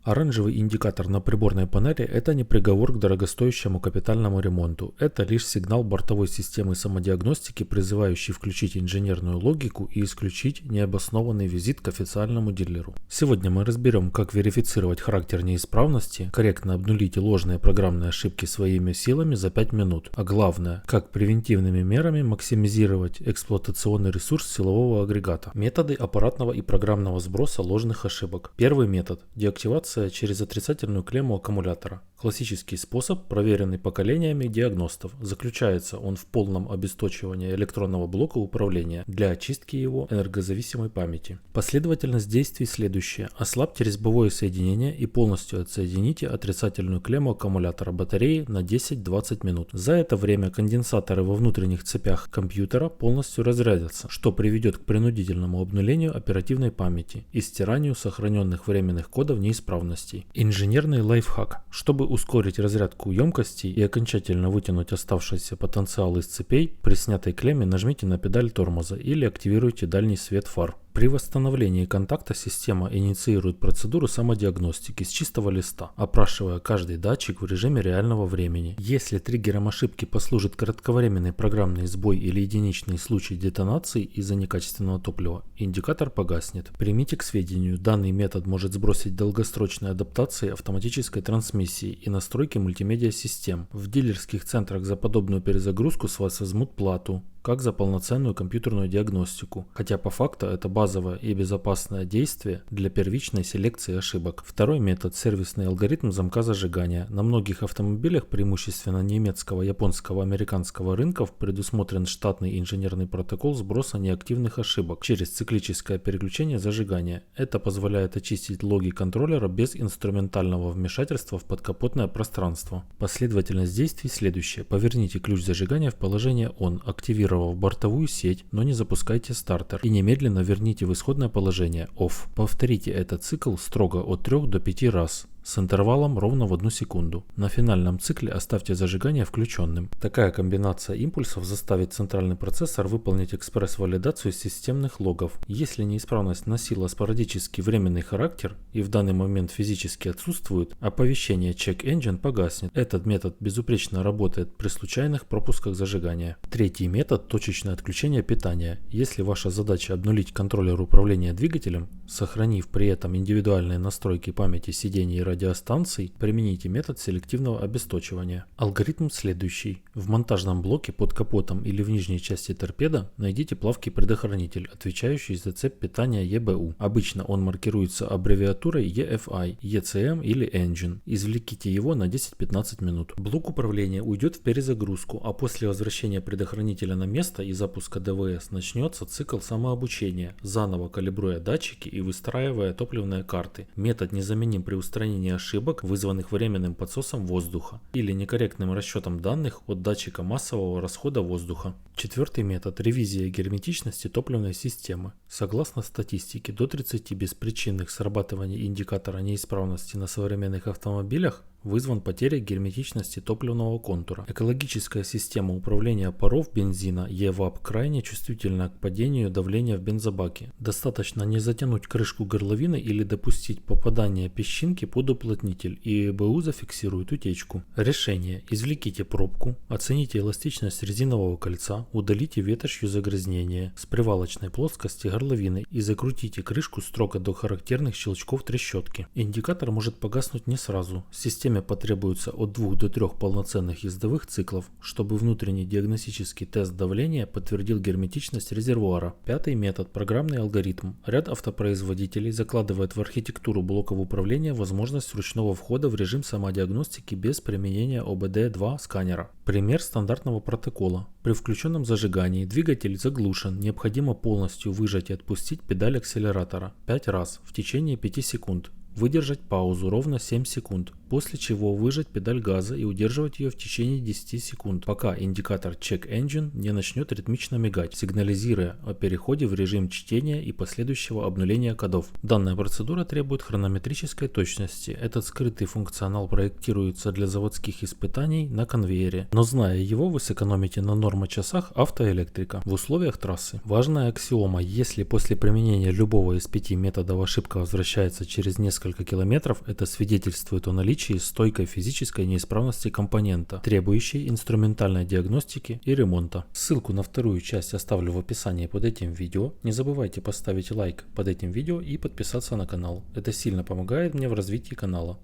Оранжевый индикатор на приборной панели – это не приговор к дорогостоящему капитальному ремонту. Это лишь сигнал бортовой системы самодиагностики, призывающий включить инженерную логику и исключить необоснованный визит к официальному дилеру. Сегодня мы разберем, как верифицировать характер неисправности, корректно обнулить ложные программные ошибки своими силами за 5 минут, а главное, как превентивными мерами максимизировать эксплуатационный ресурс силового агрегата. Методы аппаратного и программного сброса ложных ошибок. Первый метод – деактивация через отрицательную клемму аккумулятора. Классический способ, проверенный поколениями диагностов. Заключается он в полном обесточивании электронного блока управления для очистки его энергозависимой памяти. Последовательность действий следующая. Ослабьте резьбовое соединение и полностью отсоедините отрицательную клемму аккумулятора батареи на 10-20 минут. За это время конденсаторы во внутренних цепях компьютера полностью разрядятся, что приведет к принудительному обнулению оперативной памяти и стиранию сохраненных временных кодов неисправностей. Инженерный лайфхак. Чтобы ускорить разрядку емкостей и окончательно вытянуть оставшийся потенциал из цепей, при снятой клемме нажмите на педаль тормоза или активируйте дальний свет фар. При восстановлении контакта система инициирует процедуру самодиагностики с чистого листа, опрашивая каждый датчик в режиме реального времени. Если триггером ошибки послужит кратковременный программный сбой или единичный случай детонации из-за некачественного топлива, индикатор погаснет. Примите к сведению, данный метод может сбросить долгосрочные адаптации автоматической трансмиссии и настройки мультимедиа-систем. В дилерских центрах за подобную перезагрузку с вас возьмут плату, как за полноценную компьютерную диагностику, хотя по факту это базовое и безопасное действие для первичной селекции ошибок. Второй метод – сервисный алгоритм замка зажигания. На многих автомобилях, преимущественно немецкого, японского, американского рынков, предусмотрен штатный инженерный протокол сброса неактивных ошибок через циклическое переключение зажигания. Это позволяет очистить логи контроллера без инструментального вмешательства в подкапотное пространство. Последовательность действий следующая. Поверните ключ зажигания в положение ON, активировав бортовую сеть, но не запускайте стартер, и немедленно верните в исходное положение OFF. Повторите этот цикл строго от 3 до 5 раз, с интервалом ровно в 1 секунду. На финальном цикле оставьте зажигание включенным. Такая комбинация импульсов заставит центральный процессор выполнить экспресс-валидацию системных логов. Если неисправность носила спорадический временный характер и в данный момент физически отсутствует, оповещение Check Engine погаснет. Этот метод безупречно работает при случайных пропусках зажигания. Третий метод – точечное отключение питания. Если ваша задача обнулить контроллер управления двигателем, сохранив при этом индивидуальные настройки памяти сидений и радиостанций, примените метод селективного обесточивания. Алгоритм следующий. В монтажном блоке под капотом или в нижней части торпеда найдите плавкий предохранитель, отвечающий за цепь питания EBU. Обычно он маркируется аббревиатурой EFI, ECM или Engine. Извлеките его на 10-15 минут. Блок управления уйдет в перезагрузку, а после возвращения предохранителя на место и запуска ДВС начнется цикл самообучения, заново калибруя датчики и выстраивая топливные карты. Метод незаменим при устранении ошибок, вызванных временным подсосом воздуха или некорректным расчетом данных от датчика массового расхода воздуха. Четвертый метод – ревизия герметичности топливной системы. Согласно статистике, до 30 беспричинных срабатываний индикатора неисправности на современных автомобилях вызван потерей герметичности топливного контура. Экологическая система управления паров бензина EVAP крайне чувствительна к падению давления в бензобаке. Достаточно не затянуть крышку горловины или допустить попадание песчинки под уплотнитель, и ЕБУ зафиксирует утечку. Решение: извлеките пробку, оцените эластичность резинового кольца, удалите ветошью загрязнение с привалочной плоскости горловины и закрутите крышку строго до характерных щелчков трещотки. Индикатор может погаснуть не сразу. Системе потребуется от 2 до 3 полноценных ездовых циклов, чтобы внутренний диагностический тест давления подтвердил герметичность резервуара. Пятый метод – программный алгоритм. Ряд автопроизводителей закладывает в архитектуру блоков управления возможность ручного входа в режим самодиагностики без применения OBD2 сканера. Пример стандартного протокола. При включенном зажигании двигатель заглушен, необходимо полностью выжать и отпустить педаль акселератора 5 раз в течение 5 секунд. Выдержать паузу ровно 7 секунд, после чего выжать педаль газа и удерживать ее в течение 10 секунд, пока индикатор Check Engine не начнет ритмично мигать, сигнализируя о переходе в режим чтения и последующего обнуления кодов. Данная процедура требует хронометрической точности. Этот скрытый функционал проектируется для заводских испытаний на конвейере, но зная его, вы сэкономите на нормочасах автоэлектрика в условиях трассы. Важная аксиома: если после применения любого из 5 методов ошибка возвращается через несколько несколько километров, это свидетельствует о наличии стойкой физической неисправности компонента, требующей инструментальной диагностики и ремонта. Ссылку на вторую часть оставлю в описании под этим видео. Не забывайте поставить лайк под этим видео и подписаться на канал. Это сильно помогает мне в развитии канала.